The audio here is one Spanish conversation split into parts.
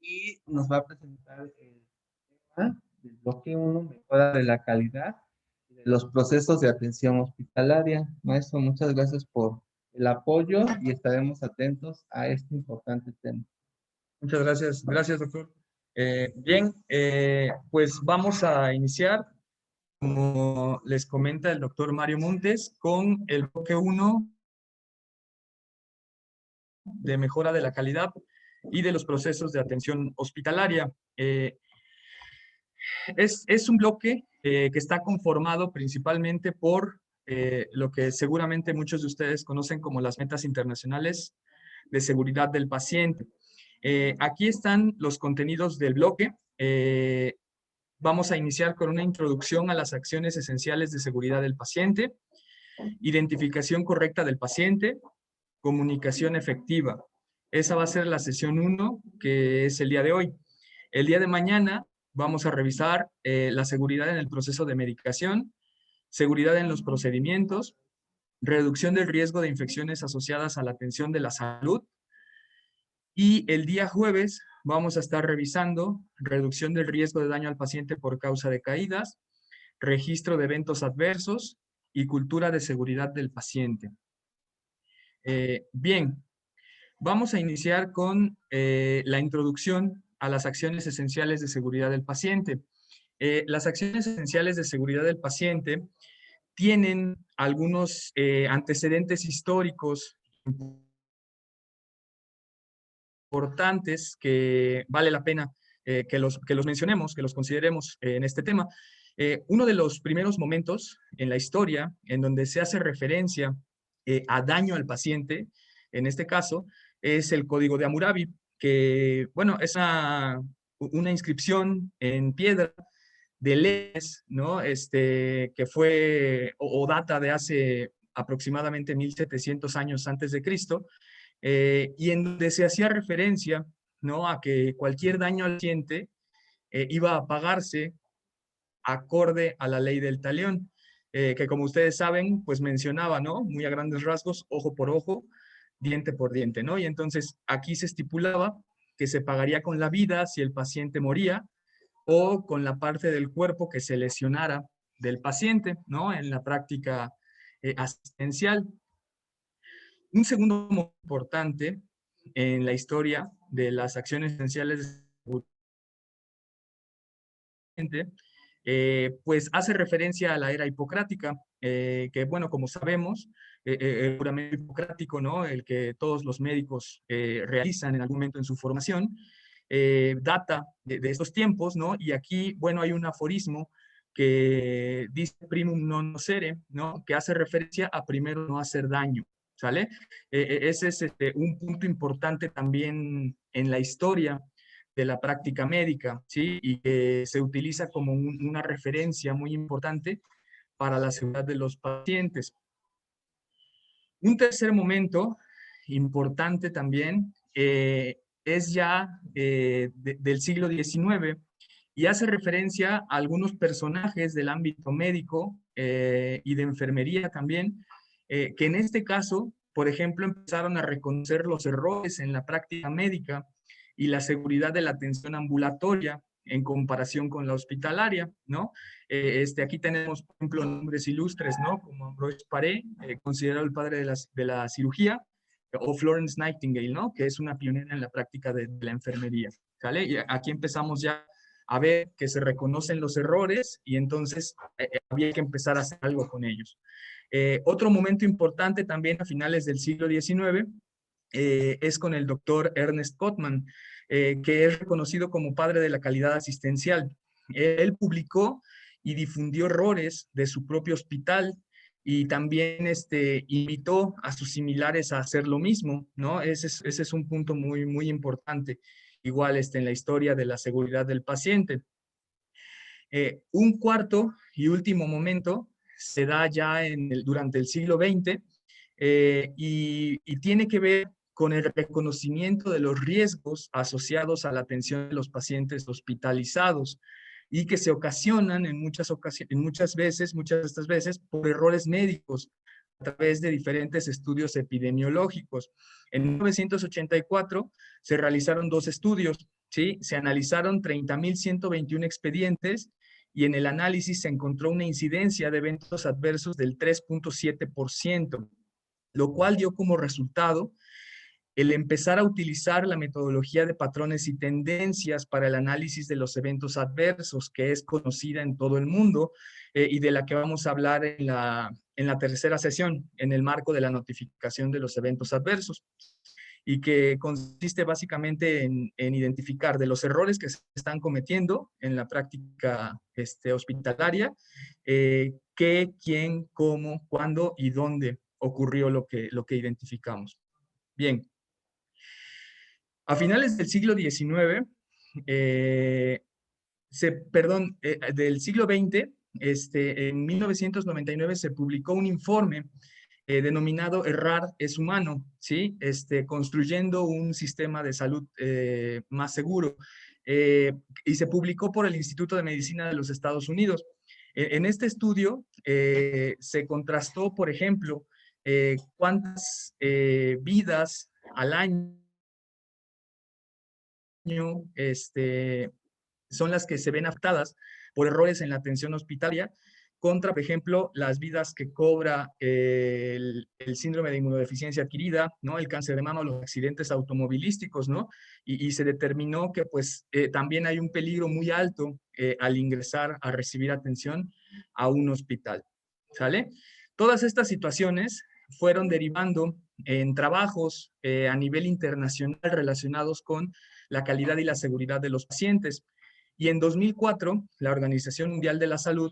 y nos va a presentar el tema del bloque 1, mejora de la calidad de los procesos de atención hospitalaria. Maestro, muchas gracias por el apoyo y estaremos atentos a este importante tema. Muchas gracias. Gracias, doctor. Bien, pues vamos a iniciar, como les comenta el doctor Mario Montes, con el bloque 1 de mejora de la calidad y de los procesos de atención hospitalaria. Es un bloque que está conformado principalmente por lo que seguramente muchos de ustedes conocen como las metas internacionales de seguridad del paciente. Aquí están los contenidos del bloque. Vamos a iniciar con una introducción a las acciones esenciales de seguridad del paciente, identificación correcta del paciente, comunicación efectiva. Esa va a ser la sesión 1, que es el día de hoy. El día de mañana vamos a revisar la seguridad en el proceso de medicación, seguridad en los procedimientos, reducción del riesgo de infecciones asociadas a la atención de la salud. Y el día jueves vamos a estar revisando reducción del riesgo de daño al paciente por causa de caídas, registro de eventos adversos y cultura de seguridad del paciente. Bien, vamos a iniciar con la introducción a las acciones esenciales de seguridad del paciente. Las acciones esenciales de seguridad del paciente tienen algunos antecedentes históricos importantes que vale la pena que los mencionemos, que los consideremos en este tema. Uno de los primeros momentos en la historia en donde se hace referencia a daño al paciente, en este caso, es el Código de Hammurabi, que, bueno, es una inscripción en piedra de leyes, ¿no? Que fue o data de hace aproximadamente 1700 años antes de Cristo, y en donde se hacía referencia, ¿no?, a que cualquier daño al paciente iba a pagarse acorde a la ley del talión, que como ustedes saben, pues mencionaba, ¿no?, muy a grandes rasgos, ojo por ojo, diente por diente, ¿no? Y entonces aquí se estipulaba que se pagaría con la vida si el paciente moría o con la parte del cuerpo que se lesionara del paciente, ¿no?, en la práctica asistencial. Un segundo muy importante en la historia de las acciones esenciales de seguridad, pues hace referencia a la era hipocrática, que, bueno, como sabemos, el juramento hipocrático, ¿no?, el que todos los médicos realizan en algún momento en su formación, data de estos tiempos, ¿no? Y aquí, bueno, hay un aforismo que dice primum non nocere, ¿no?, que hace referencia a primero no hacer daño, ¿sale? Ese es un punto importante también en la historia de la práctica médica, ¿sí? Y que se utiliza como una referencia muy importante para la seguridad de los pacientes. Un tercer momento importante también es ya del siglo XIX y hace referencia a algunos personajes del ámbito médico y de enfermería también, que en este caso, por ejemplo, empezaron a reconocer los errores en la práctica médica y la seguridad de la atención ambulatoria en comparación con la hospitalaria, ¿no? Aquí tenemos, por ejemplo, nombres ilustres, ¿no?, como Ambroise Paré, considerado el padre de la cirugía, o Florence Nightingale, ¿no?, que es una pionera en la práctica de la enfermería, ¿sale? Y aquí empezamos ya a ver que se reconocen los errores y entonces había que empezar a hacer algo con ellos. Otro momento importante también a finales del siglo XIX es con el doctor Ernest Gottman, que es reconocido como padre de la calidad asistencial. Él publicó y difundió errores de su propio hospital y también invitó a sus similares a hacer lo mismo, ¿no? Ese es un punto muy, muy importante, igual en la historia de la seguridad del paciente. Un cuarto y último momento se da ya durante el siglo XX y tiene que ver con el reconocimiento de los riesgos asociados a la atención de los pacientes hospitalizados y que se ocasionan muchas de estas veces, por errores médicos a través de diferentes estudios epidemiológicos. En 1984 se realizaron 2 estudios, ¿sí? Se analizaron 30.121 expedientes y en el análisis se encontró una incidencia de eventos adversos del 3.7%, lo cual dio como resultado el empezar a utilizar la metodología de patrones y tendencias para el análisis de los eventos adversos, que es conocida en todo el mundo y de la que vamos a hablar en la tercera sesión, en el marco de la notificación de los eventos adversos, y que consiste básicamente en identificar de los errores que se están cometiendo en la práctica hospitalaria, qué, quién, cómo, cuándo y dónde ocurrió lo que identificamos. Bien. A finales del siglo XIX, del siglo XX, en 1999 se publicó un informe denominado Errar es humano, ¿sí? Construyendo un sistema de salud más seguro. Y se publicó por el Instituto de Medicina de los Estados Unidos. En este estudio se contrastó, por ejemplo, cuántas vidas al año son las que se ven afectadas por errores en la atención hospitalaria contra, por ejemplo, las vidas que cobra el síndrome de inmunodeficiencia adquirida, ¿no? El cáncer de mama o los accidentes automovilísticos, ¿no? Y se determinó que pues también hay un peligro muy alto al ingresar a recibir atención a un hospital, ¿sale? Todas estas situaciones fueron derivando en trabajos a nivel internacional relacionados con la calidad y la seguridad de los pacientes. Y en 2004, la Organización Mundial de la Salud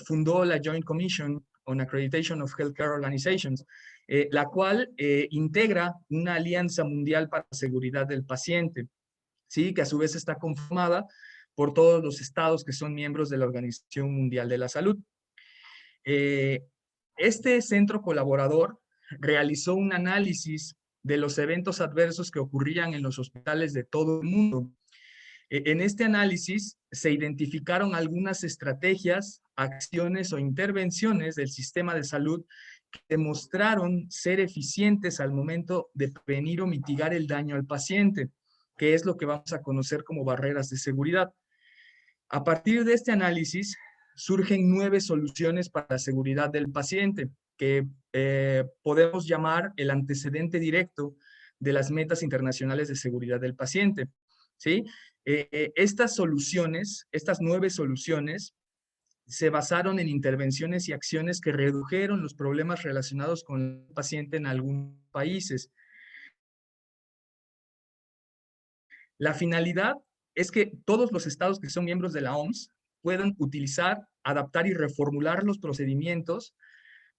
fundó la Joint Commission on Accreditation of Healthcare Organizations, la cual integra una alianza mundial para la seguridad del paciente, ¿sí? Que a su vez está conformada por todos los estados que son miembros de la Organización Mundial de la Salud. Este centro colaborador realizó un análisis de los eventos adversos que ocurrían en los hospitales de todo el mundo. En este análisis se identificaron algunas estrategias, acciones o intervenciones del sistema de salud que demostraron ser eficientes al momento de prevenir o mitigar el daño al paciente, que es lo que vamos a conocer como barreras de seguridad. A partir de este análisis surgen 9 soluciones para la seguridad del paciente, que podemos llamar el antecedente directo de las metas internacionales de seguridad del paciente, ¿sí? Estas soluciones, estas 9 soluciones, se basaron en intervenciones y acciones que redujeron los problemas relacionados con el paciente en algunos países. La finalidad es que todos los estados que son miembros de la OMS puedan utilizar, adaptar y reformular los procedimientos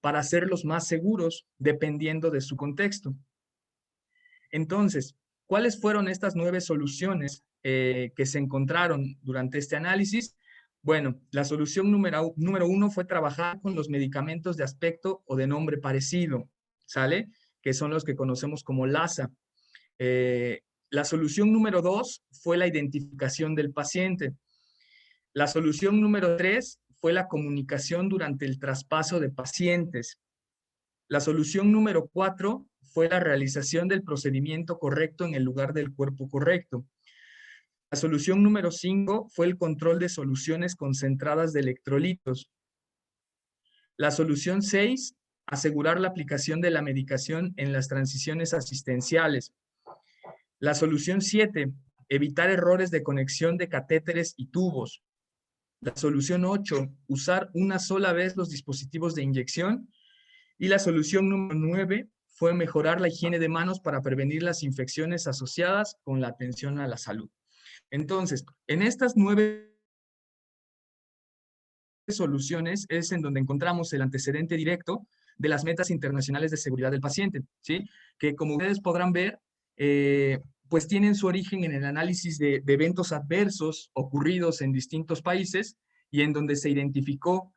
para hacerlos más seguros dependiendo de su contexto. Entonces, ¿cuáles fueron estas 9 soluciones que se encontraron durante este análisis? Bueno, la solución número 1 fue trabajar con los medicamentos de aspecto o de nombre parecido, ¿sale? Que son los que conocemos como LASA. La solución número 2 fue la identificación del paciente. La solución número 3 fue la comunicación durante el traspaso de pacientes. La solución número 4 fue la realización del procedimiento correcto en el lugar del cuerpo correcto. La solución número 5 fue el control de soluciones concentradas de electrolitos. La solución 6, asegurar la aplicación de la medicación en las transiciones asistenciales. La solución 7, evitar errores de conexión de catéteres y tubos. La solución 8, usar una sola vez los dispositivos de inyección. Y la solución número 9 fue mejorar la higiene de manos para prevenir las infecciones asociadas con la atención a la salud. Entonces, en estas 9 soluciones es en donde encontramos el antecedente directo de las metas internacionales de seguridad del paciente, ¿sí? Que como ustedes podrán ver, pues tienen su origen en el análisis de eventos adversos ocurridos en distintos países y en donde se identificó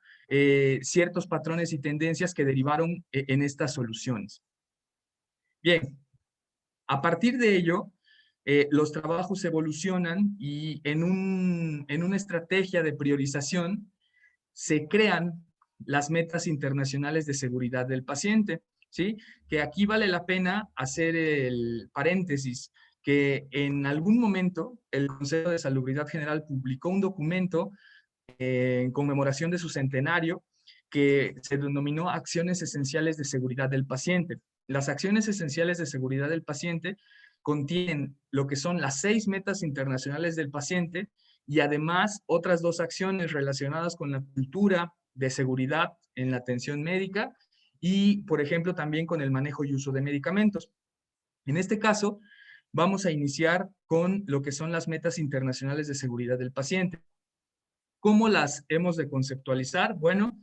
ciertos patrones y tendencias que derivaron en estas soluciones. Bien, a partir de ello, los trabajos evolucionan y en una estrategia de priorización se crean las metas internacionales de seguridad del paciente, ¿sí? Que aquí vale la pena hacer el paréntesis, que en algún momento el Consejo de Salubridad General publicó un documento en conmemoración de su centenario que se denominó Acciones Esenciales de Seguridad del Paciente. Las acciones esenciales de seguridad del paciente contienen lo que son las 6 metas internacionales del paciente y además otras 2 acciones relacionadas con la cultura de seguridad en la atención médica y, por ejemplo, también con el manejo y uso de medicamentos. En este caso, vamos a iniciar con lo que son las metas internacionales de seguridad del paciente. ¿Cómo las hemos de conceptualizar? Bueno,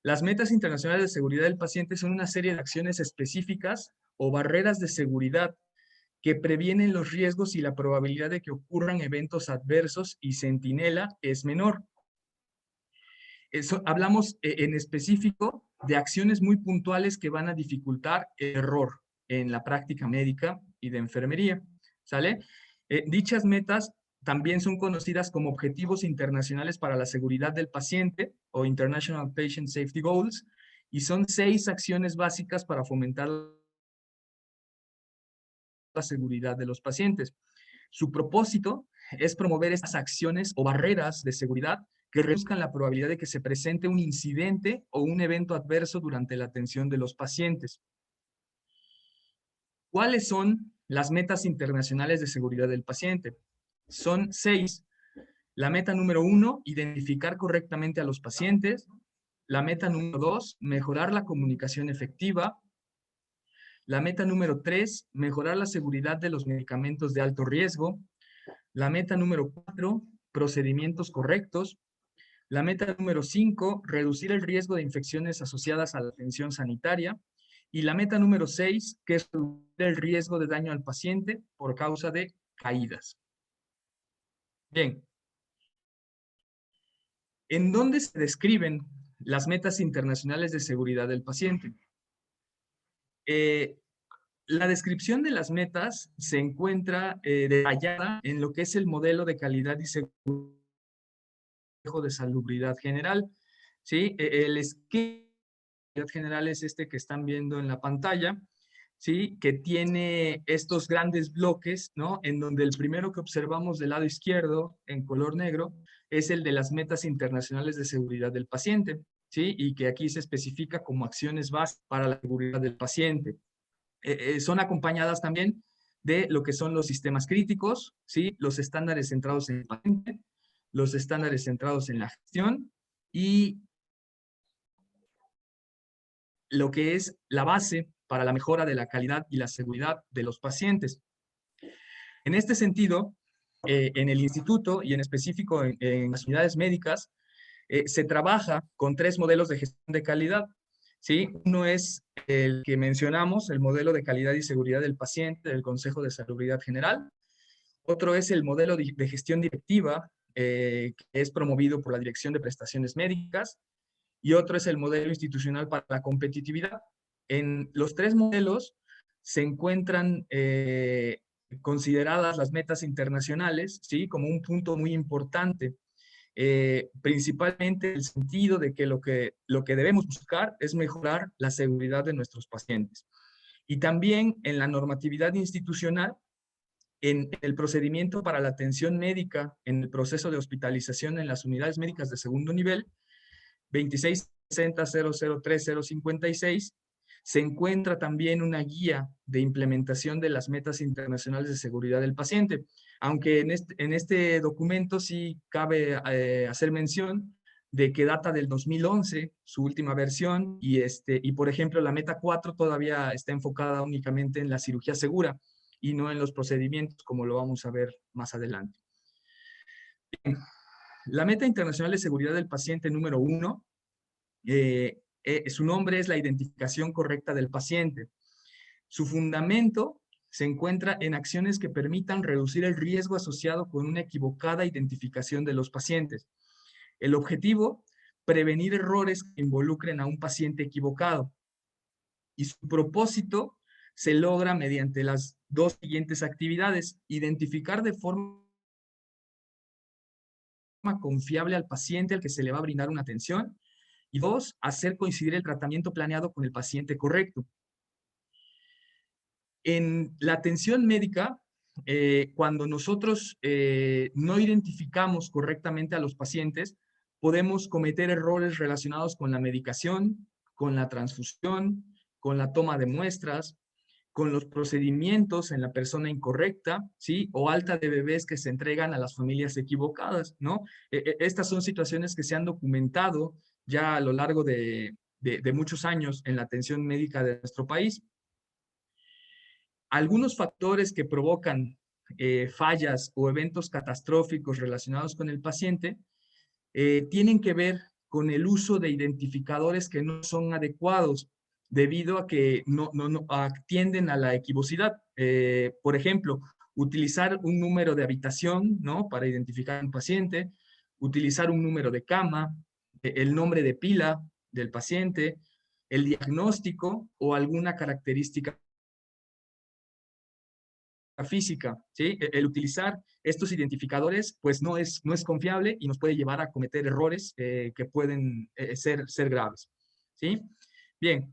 las metas internacionales de seguridad del paciente son una serie de acciones específicas o barreras de seguridad que previenen los riesgos y la probabilidad de que ocurran eventos adversos y centinela es menor. Hablamos en específico de acciones muy puntuales que van a dificultar el error en la práctica médica y de enfermería, ¿sale? Dichas metas también son conocidas como Objetivos Internacionales para la Seguridad del Paciente o International Patient Safety Goals y son 6 acciones básicas para fomentar la seguridad de los pacientes. Su propósito es promover estas acciones o barreras de seguridad que reduzcan la probabilidad de que se presente un incidente o un evento adverso durante la atención de los pacientes. ¿Cuáles son las metas internacionales de seguridad del paciente? Son 6. La meta número 1, identificar correctamente a los pacientes. La meta número 2, mejorar la comunicación efectiva. La meta número 3, mejorar la seguridad de los medicamentos de alto riesgo. La meta número 4, procedimientos correctos. La meta número 5, reducir el riesgo de infecciones asociadas a la atención sanitaria. Y la meta número 6, que es reducir el riesgo de daño al paciente por causa de caídas. Bien. ¿En dónde se describen las metas internacionales de seguridad del paciente? La descripción de las metas se encuentra detallada en lo que es el modelo de calidad y seguridad de salubridad general. ¿Sí? El esquema de general es este que están viendo en la pantalla, ¿sí? Que tiene estos grandes bloques, ¿no? En donde el primero que observamos del lado izquierdo, en color negro, es el de las metas internacionales de seguridad del paciente, ¿sí? Y que aquí se especifica como acciones básicas para la seguridad del paciente. Son acompañadas también de lo que son los sistemas críticos, ¿sí? Los estándares centrados en el paciente, los estándares centrados en la gestión y lo que es la base para la mejora de la calidad y la seguridad de los pacientes. En este sentido, en el instituto y en específico en las unidades médicas, se trabaja con 3 modelos de gestión de calidad. ¿Sí? Uno es el que mencionamos, el modelo de calidad y seguridad del paciente del Consejo de Salubridad General. Otro es el modelo de gestión directiva, que es promovido por la Dirección de Prestaciones Médicas. Y otro es el modelo institucional para la competitividad. En los 3 modelos se encuentran consideradas las metas internacionales, ¿sí? Como un punto muy importante. Principalmente en el sentido de que lo que debemos buscar es mejorar la seguridad de nuestros pacientes. Y también en la normatividad institucional, en el procedimiento para la atención médica, en el proceso de hospitalización en las unidades médicas de segundo nivel, 2660003056, se encuentra también una guía de implementación de las metas internacionales de seguridad del paciente. Aunque en este documento sí cabe hacer mención de que data del 2011, su última versión, y por ejemplo la meta 4 todavía está enfocada únicamente en la cirugía segura y no en los procedimientos, como lo vamos a ver más adelante. Bien. La meta internacional de seguridad del paciente número 1, su nombre es la identificación correcta del paciente. Su fundamento se encuentra en acciones que permitan reducir el riesgo asociado con una equivocada identificación de los pacientes. El objetivo, prevenir errores que involucren a un paciente equivocado. Y su propósito se logra mediante las 2 siguientes actividades: identificar de forma confiable al paciente al que se le va a brindar una atención, y 2, hacer coincidir el tratamiento planeado con el paciente correcto. En la atención médica, cuando nosotros no identificamos correctamente a los pacientes, podemos cometer errores relacionados con la medicación, con la transfusión, con la toma de muestras, con los procedimientos en la persona incorrecta, ¿sí? O alta de bebés que se entregan a las familias equivocadas, ¿no? Estas son situaciones que se han documentado ya a lo largo de muchos años en la atención médica de nuestro país. Algunos factores que provocan fallas o eventos catastróficos relacionados con el paciente tienen que ver con el uso de identificadores que no son adecuados debido a que tienden a la equivocidad. Por ejemplo, utilizar un número de habitación, ¿no? Para identificar a un paciente, utilizar un número de cama, el nombre de pila del paciente, el diagnóstico o alguna característica física, ¿sí? El utilizar estos identificadores, pues no es confiable y nos puede llevar a cometer errores que pueden ser graves, ¿sí? Bien,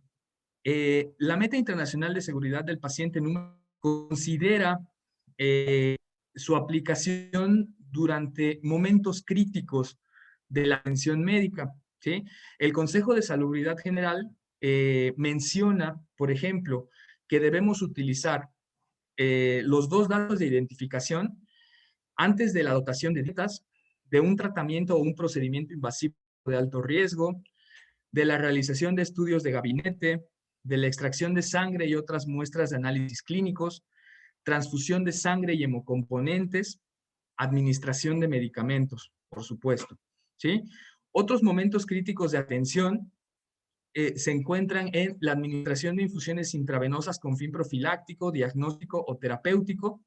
la Meta Internacional de Seguridad del Paciente considera su aplicación durante momentos críticos de la atención médica, ¿sí? El Consejo de Salubridad General menciona, por ejemplo, que debemos utilizar los dos datos de identificación antes de la dotación de dietas, de un tratamiento o un procedimiento invasivo de alto riesgo, de la realización de estudios de gabinete, de la extracción de sangre y otras muestras de análisis clínicos, transfusión de sangre y hemocomponentes, administración de medicamentos, por supuesto, ¿sí? Otros momentos críticos de atención se encuentran en la administración de infusiones intravenosas con fin profiláctico, diagnóstico o terapéutico,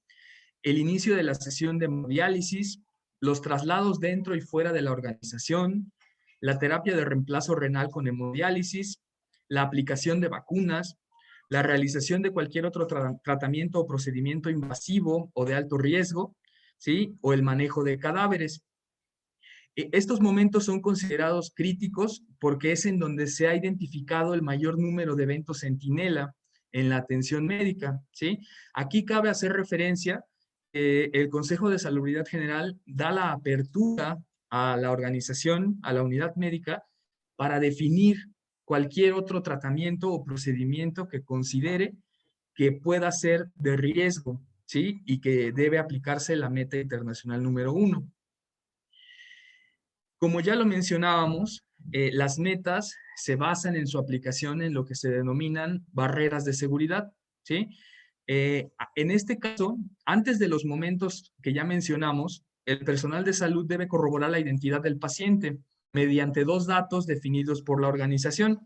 el inicio de la sesión de hemodiálisis, los traslados dentro y fuera de la organización, la terapia de reemplazo renal con hemodiálisis, la aplicación de vacunas, la realización de cualquier otro tratamiento o procedimiento invasivo o de alto riesgo, ¿sí? O el manejo de cadáveres. Estos momentos son considerados críticos porque es en donde se ha identificado el mayor número de eventos centinela en la atención médica, ¿sí? Aquí cabe hacer referencia, el Consejo de Salubridad General da la apertura a la organización, a la unidad médica, para definir cualquier otro tratamiento o procedimiento que considere que pueda ser de riesgo, ¿sí? Y que debe aplicarse la meta internacional número 1. Como ya lo mencionábamos, las metas se basan en su aplicación en lo que se denominan barreras de seguridad, ¿sí? En este caso, antes de los momentos que ya mencionamos, el personal de salud debe corroborar la identidad del paciente mediante dos datos definidos por la organización.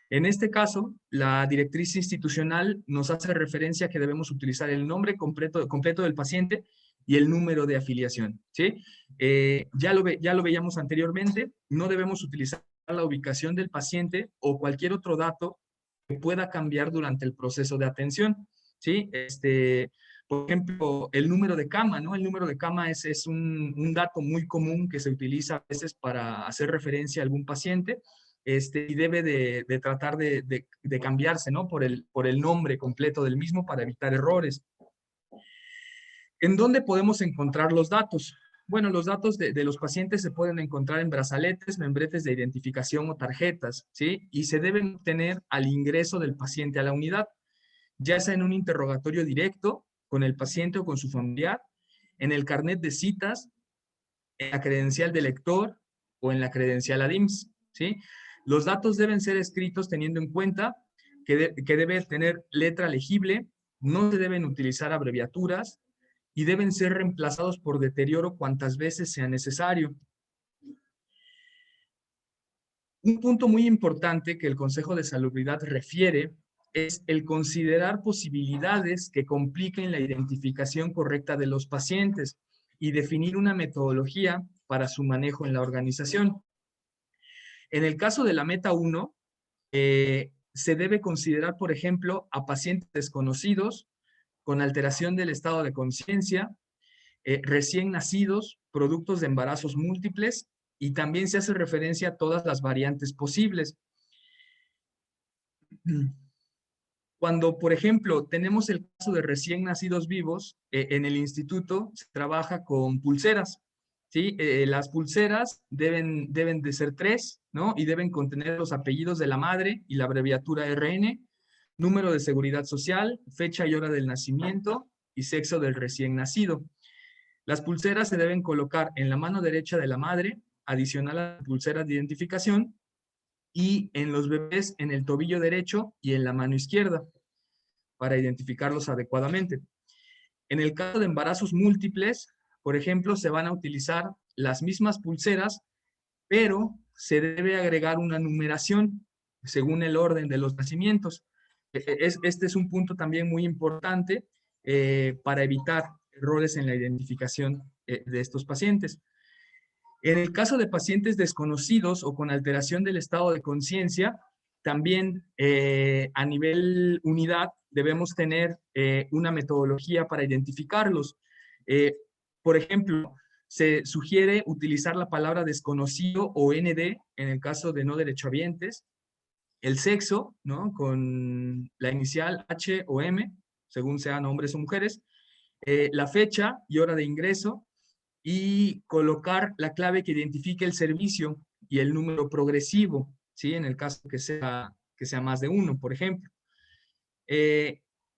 En este caso, la directriz institucional nos hace referencia a que debemos utilizar el nombre completo del paciente y el número de afiliación, ¿sí? Ya lo veíamos anteriormente, no debemos utilizar la ubicación del paciente o cualquier otro dato que pueda cambiar durante el proceso de atención, ¿sí? Por ejemplo, el número de cama, ¿no? El número de cama es un dato muy común que se utiliza a veces para hacer referencia a algún paciente, y debe de tratar de cambiarse, ¿no? Por el nombre completo del mismo para evitar errores. ¿En dónde podemos encontrar los datos? Bueno, los datos de los pacientes se pueden encontrar en brazaletes, membretes de identificación o tarjetas, ¿sí? Y se deben obtener al ingreso del paciente a la unidad, ya sea en un interrogatorio directo con el paciente o con su familiar, en el carnet de citas, en la credencial de lector o en la credencial ADIMS, ¿sí? Los datos deben ser escritos teniendo en cuenta que debe tener letra legible, no se deben utilizar abreviaturas, y deben ser reemplazados por deterioro cuantas veces sea necesario. Un punto muy importante que el Consejo de Salubridad refiere es el considerar posibilidades que compliquen la identificación correcta de los pacientes y definir una metodología para su manejo en la organización. En el caso de la Meta 1, se debe considerar, por ejemplo, a pacientes desconocidos con alteración del estado de conciencia, recién nacidos, productos de embarazos múltiples, y también se hace referencia a todas las variantes posibles. Cuando, por ejemplo, tenemos el caso de recién nacidos vivos, en el instituto se trabaja con pulseras, ¿sí? Las pulseras deben de ser 3, ¿no? Y deben contener los apellidos de la madre y la abreviatura RN, número de seguridad social, fecha y hora del nacimiento y sexo del recién nacido. Las pulseras se deben colocar en la mano derecha de la madre, adicional a la pulsera de identificación, y en los bebés en el tobillo derecho y en la mano izquierda, para identificarlos adecuadamente. En el caso de embarazos múltiples, por ejemplo, se van a utilizar las mismas pulseras, pero se debe agregar una numeración según el orden de los nacimientos. Este es un punto también muy importante para evitar errores en la identificación de estos pacientes. En el caso de pacientes desconocidos o con alteración del estado de conciencia, también a nivel unidad debemos tener una metodología para identificarlos. Eh, por ejemplo, se sugiere utilizar la palabra desconocido o ND en el caso de no derechohabientes, el sexo, ¿no? Con la inicial H o M, según sean hombres o mujeres, la fecha y hora de ingreso, y colocar la clave que identifique el servicio y el número progresivo, ¿sí? En el caso que sea más de uno, por ejemplo.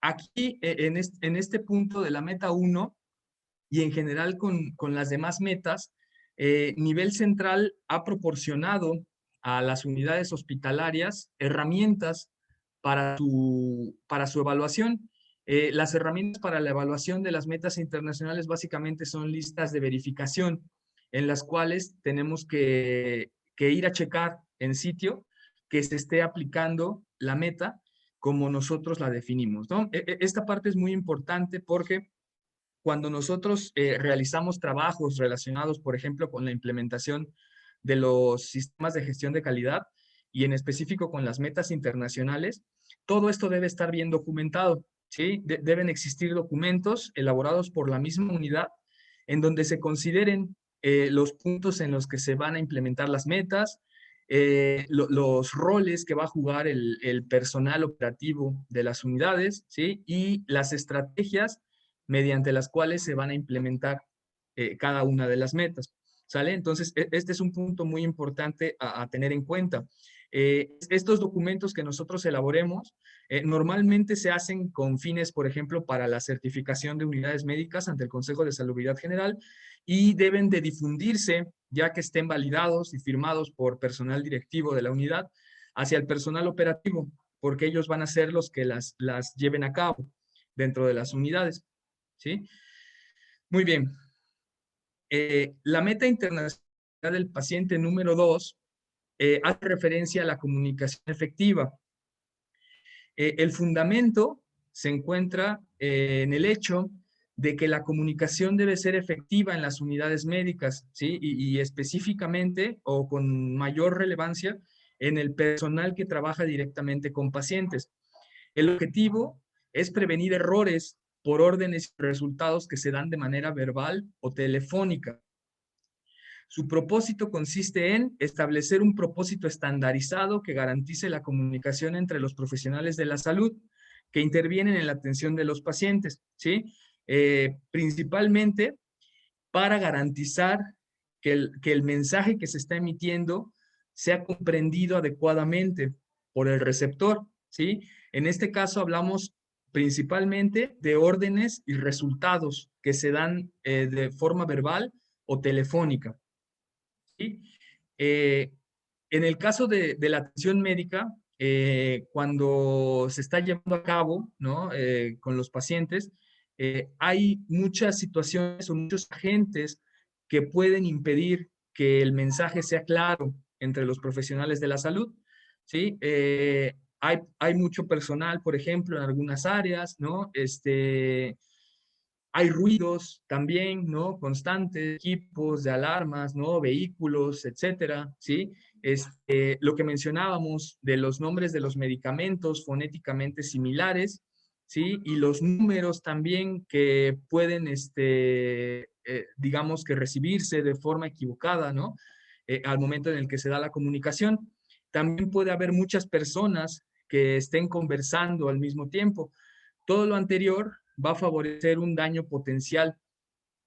Aquí, en este punto de la meta 1 y en general con las demás metas, Nivel Central ha proporcionado a las unidades hospitalarias herramientas para su evaluación. Las herramientas para la evaluación de las metas internacionales básicamente son listas de verificación en las cuales tenemos que ir a checar en sitio que se esté aplicando la meta como nosotros la definimos, ¿no? Esta parte es muy importante porque cuando nosotros realizamos trabajos relacionados, por ejemplo, con la implementación de los sistemas de gestión de calidad y en específico con las metas internacionales, todo esto debe estar bien documentado, ¿sí? Deben existir documentos elaborados por la misma unidad en donde se consideren los puntos en los que se van a implementar las metas, los roles que va a jugar el personal operativo de las unidades, ¿sí? Y las estrategias mediante las cuales se van a implementar cada una de las metas. ¿Sale? Entonces, este es un punto muy importante a tener en cuenta. Estos documentos que nosotros elaboremos normalmente se hacen con fines, por ejemplo, para la certificación de unidades médicas ante el Consejo de Salubridad General y deben de difundirse ya que estén validados y firmados por personal directivo de la unidad hacia el personal operativo, porque ellos van a ser los que las lleven a cabo dentro de las unidades. ¿Sí? Muy bien. La meta internacional del paciente número 2 hace referencia a la comunicación efectiva. El fundamento se encuentra en el hecho de que la comunicación debe ser efectiva en las unidades médicas, ¿sí? Y específicamente o con mayor relevancia en el personal que trabaja directamente con pacientes. El objetivo es prevenir errores por órdenes y resultados que se dan de manera verbal o telefónica. Su propósito consiste en establecer un propósito estandarizado que garantice la comunicación entre los profesionales de la salud que intervienen en la atención de los pacientes, ¿sí? Principalmente para garantizar que el mensaje que se está emitiendo sea comprendido adecuadamente por el receptor, ¿sí? En este caso hablamos principalmente de órdenes y resultados que se dan de forma verbal o telefónica, ¿sí? Eh, en el caso de la atención médica, cuando se está llevando a cabo, ¿no? Con los pacientes, hay muchas situaciones o muchos agentes que pueden impedir que el mensaje sea claro entre los profesionales de la salud, ¿sí? Hay mucho personal, por ejemplo, en algunas áreas, ¿no? Hay ruidos también, ¿no? Constantes, equipos de alarmas, ¿no? Vehículos, etcétera, ¿sí? Lo que mencionábamos de los nombres de los medicamentos fonéticamente similares, ¿sí? Y los números también que pueden, digamos que recibirse de forma equivocada, ¿no? Al momento en el que se da la comunicación. También puede haber muchas personas que estén conversando al mismo tiempo. Todo lo anterior va a favorecer un daño potencial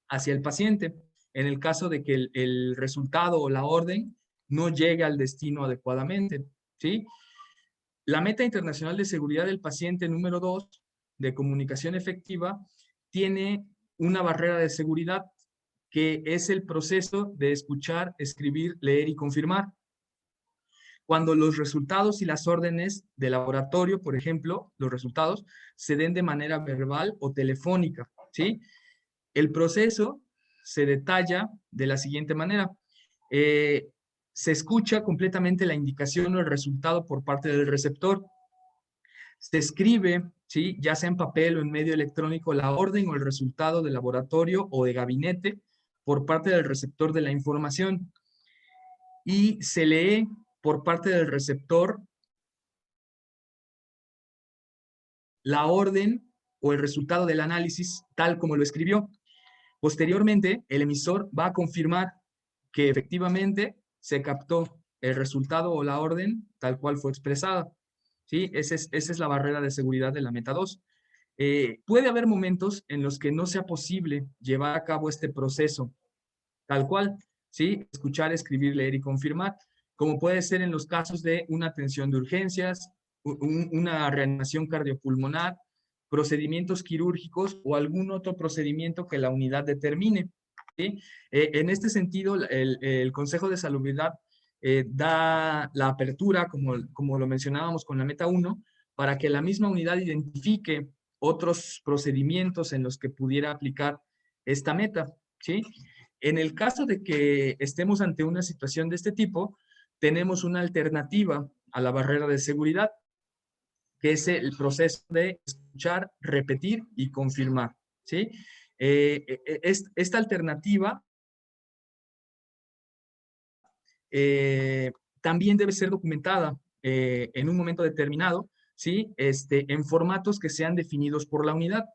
hacia el paciente en el caso de que el resultado o la orden no llegue al destino adecuadamente, ¿sí? La meta internacional de seguridad del paciente número 2 de comunicación efectiva tiene una barrera de seguridad que es el proceso de escuchar, escribir, leer y confirmar. Cuando los resultados y las órdenes de laboratorio, por ejemplo, los resultados, se den de manera verbal o telefónica, ¿sí? El proceso se detalla de la siguiente manera. Se escucha completamente la indicación o el resultado por parte del receptor. Se escribe, ¿sí? Ya sea en papel o en medio electrónico, la orden o el resultado del laboratorio o de gabinete por parte del receptor de la información. Y se lee por parte del receptor la orden o el resultado del análisis tal como lo escribió. Posteriormente, el emisor va a confirmar que efectivamente se captó el resultado o la orden tal cual fue expresada. ¿Sí? Esa es la barrera de seguridad de la meta 2. Puede haber momentos en los que no sea posible llevar a cabo este proceso tal cual, ¿sí? Escuchar, escribir, leer y confirmar, como puede ser en los casos de una atención de urgencias, una reanimación cardiopulmonar, procedimientos quirúrgicos o algún otro procedimiento que la unidad determine, ¿sí? En este sentido, el Consejo de Salubridad da la apertura, como lo mencionábamos con la meta 1, para que la misma unidad identifique otros procedimientos en los que pudiera aplicar esta meta, ¿sí? En el caso de que estemos ante una situación de este tipo, tenemos una alternativa a la barrera de seguridad, que es el proceso de escuchar, repetir y confirmar, ¿sí? Esta alternativa también debe ser documentada en un momento determinado, ¿sí? En formatos que sean definidos por la unidad.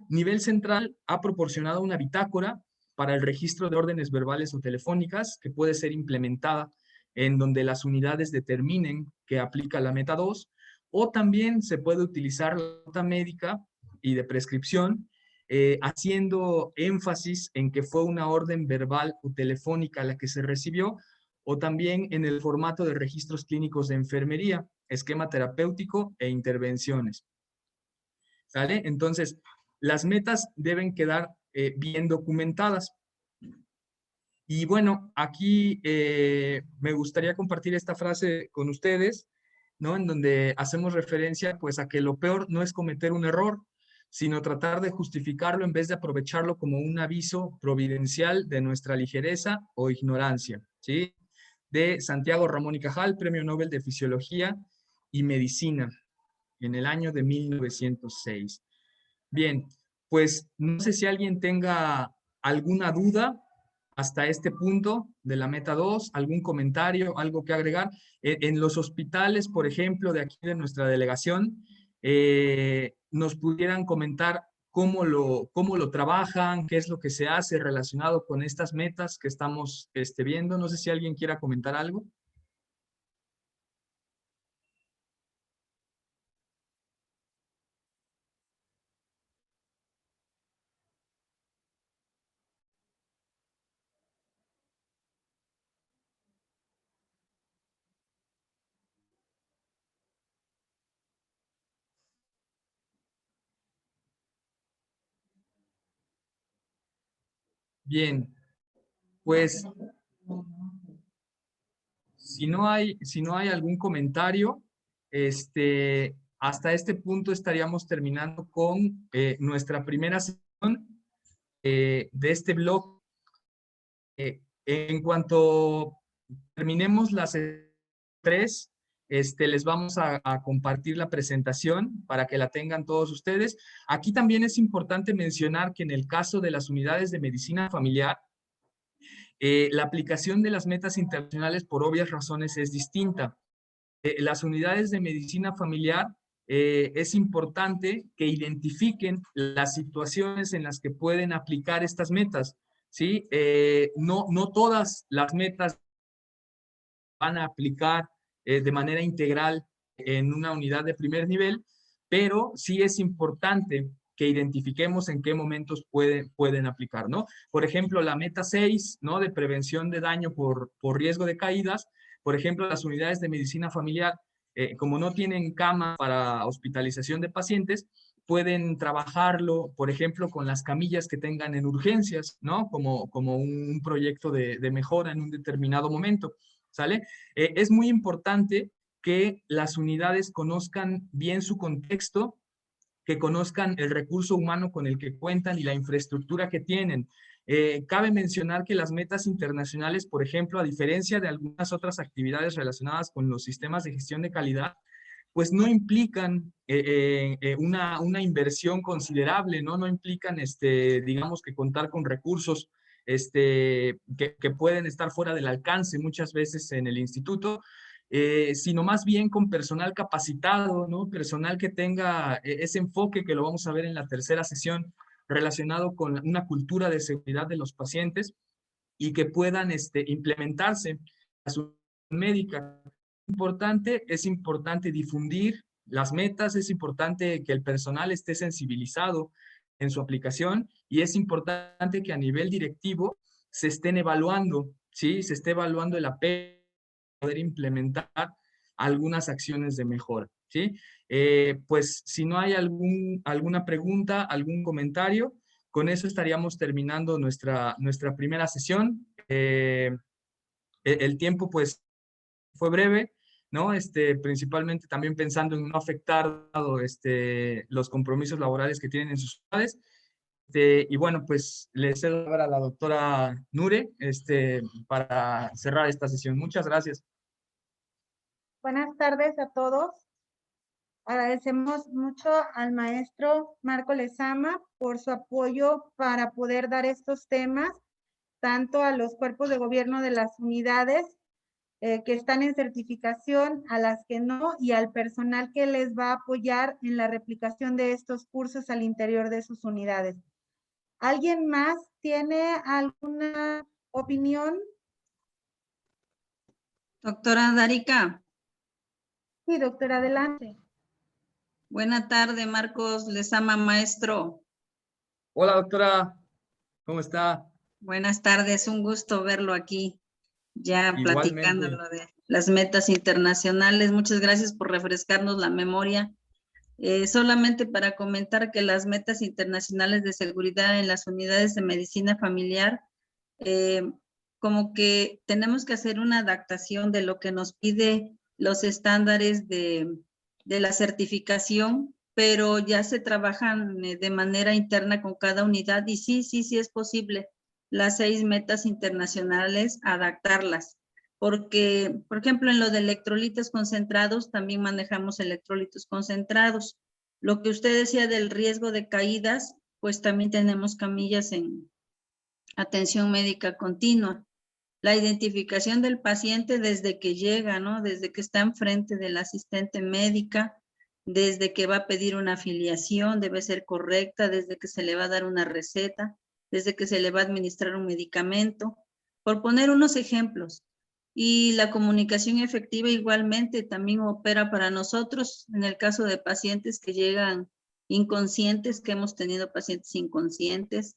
Nivel Central ha proporcionado una bitácora para el registro de órdenes verbales o telefónicas que puede ser implementada en donde las unidades determinen que aplica la meta 2, o también se puede utilizar la nota médica y de prescripción haciendo énfasis en que fue una orden verbal o telefónica la que se recibió, o también en el formato de registros clínicos de enfermería, esquema terapéutico e intervenciones. ¿Sale? Entonces, las metas deben quedar bien documentadas. Y bueno, aquí me gustaría compartir esta frase con ustedes, ¿no? En donde hacemos referencia pues a que lo peor no es cometer un error, sino tratar de justificarlo en vez de aprovecharlo como un aviso providencial de nuestra ligereza o ignorancia, ¿sí? De Santiago Ramón y Cajal, Premio Nobel de Fisiología y Medicina en el año de 1906. Bien, pues no sé si alguien tenga alguna duda hasta este punto de la meta 2, algún comentario, algo que agregar. En los hospitales, por ejemplo, de aquí de nuestra delegación, nos pudieran comentar cómo lo trabajan, qué es lo que se hace relacionado con estas metas que estamos viendo. No sé si alguien quiera comentar algo. Bien, pues si no hay algún comentario, hasta este punto estaríamos terminando con nuestra primera sesión de este blog. En cuanto terminemos las 3, les vamos a compartir la presentación para que la tengan todos ustedes. Aquí también es importante mencionar que en el caso de las unidades de medicina familiar, la aplicación de las metas internacionales por obvias razones es distinta. Las unidades de medicina familiar es importante que identifiquen las situaciones en las que pueden aplicar estas metas, ¿sí? No todas las metas van a aplicar de manera integral en una unidad de primer nivel, pero sí es importante que identifiquemos en qué momentos pueden aplicar, ¿no? Por ejemplo, la meta 6, ¿no? De prevención de daño por riesgo de caídas. Por ejemplo, las unidades de medicina familiar, como no tienen cama para hospitalización de pacientes, pueden trabajarlo, por ejemplo, con las camillas que tengan en urgencias, ¿no? Como un proyecto de mejora en un determinado momento, ¿sale? Es muy importante que las unidades conozcan bien su contexto, que conozcan el recurso humano con el que cuentan y la infraestructura que tienen. Cabe mencionar que las metas internacionales, por ejemplo, a diferencia de algunas otras actividades relacionadas con los sistemas de gestión de calidad, pues no implican una inversión considerable, ¿no? No implican, digamos, que contar con recursos que pueden estar fuera del alcance muchas veces en el instituto, sino más bien con personal capacitado, ¿no? Personal que tenga ese enfoque que lo vamos a ver en la tercera sesión relacionado con una cultura de seguridad de los pacientes y que puedan implementarse a su médica. Es importante difundir las metas, es importante que el personal esté sensibilizado en su aplicación y es importante que a nivel directivo se estén evaluando, ¿sí? Se esté evaluando el apego poder implementar algunas acciones de mejora, ¿sí? Pues si no hay alguna pregunta, algún comentario, con eso estaríamos terminando nuestra primera sesión. El tiempo pues fue breve, ¿no? Principalmente también pensando en no afectar los compromisos laborales que tienen en sus ciudades. Y bueno, pues le cedo ahora a la doctora Nure para cerrar esta sesión. Muchas gracias. Buenas tardes a todos. Agradecemos mucho al maestro Marco Lezama por su apoyo para poder dar estos temas, tanto a los cuerpos de gobierno de las unidades que están en certificación, a las que no, y al personal que les va a apoyar en la replicación de estos cursos al interior de sus unidades. ¿Alguien más tiene alguna opinión? Doctora Darica. Sí, doctora, adelante. Buena tarde, Marcos Lezama, maestro. Hola, doctora. ¿Cómo está? Buenas tardes, un gusto verlo aquí, ya platicando Igualmente. lo de las metas internacionales. Muchas gracias por refrescarnos la memoria. Solamente para comentar que las metas internacionales de seguridad en las unidades de medicina familiar, como que tenemos que hacer una adaptación de lo que nos pide los estándares de la certificación, pero ya se trabajan de manera interna con cada unidad y sí es posible las 6 metas internacionales adaptarlas. Porque, por ejemplo, en lo de electrolitos concentrados, también manejamos electrolitos concentrados. Lo que usted decía del riesgo de caídas, pues también tenemos camillas en atención médica continua. La identificación del paciente desde que llega, ¿no? Desde que está enfrente del asistente médica, desde que va a pedir una afiliación, debe ser correcta, desde que se le va a dar una receta, desde que se le va a administrar un medicamento, por poner unos ejemplos. Y la comunicación efectiva igualmente también opera para nosotros en el caso de pacientes que llegan inconscientes, que hemos tenido pacientes inconscientes,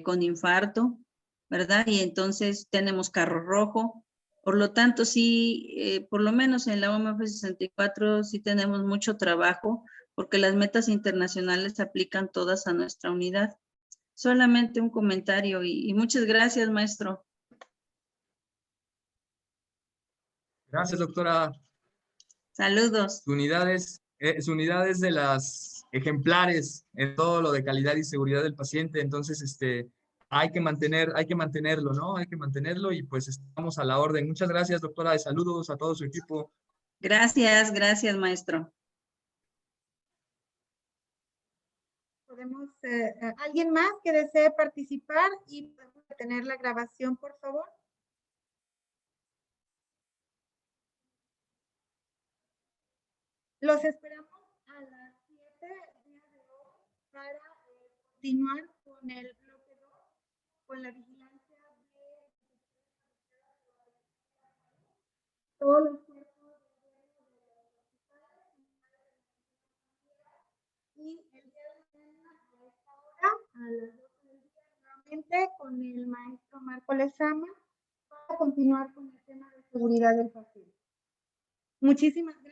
con infarto, ¿verdad? Y entonces tenemos carro rojo. Por lo tanto, sí, por lo menos en la OMF 64 sí tenemos mucho trabajo porque las metas internacionales se aplican todas a nuestra unidad. Solamente un comentario y muchas gracias, maestro. Gracias, doctora. Saludos. Su unidad es de las ejemplares en todo lo de calidad y seguridad del paciente, entonces hay que mantenerlo, ¿no? Hay que mantenerlo y pues estamos a la orden. Muchas gracias, doctora, y saludos a todo su equipo. Gracias, maestro. Podemos, ¿alguien más que desee participar y podemos tener la grabación, por favor? Los esperamos a las 7 días de hoy para continuar con el bloque 2, con la vigilancia de todos los cuerpos las 12 del día nuevamente con el maestro Marco Lezama para continuar con el tema de seguridad del paciente. Muchísimas gracias.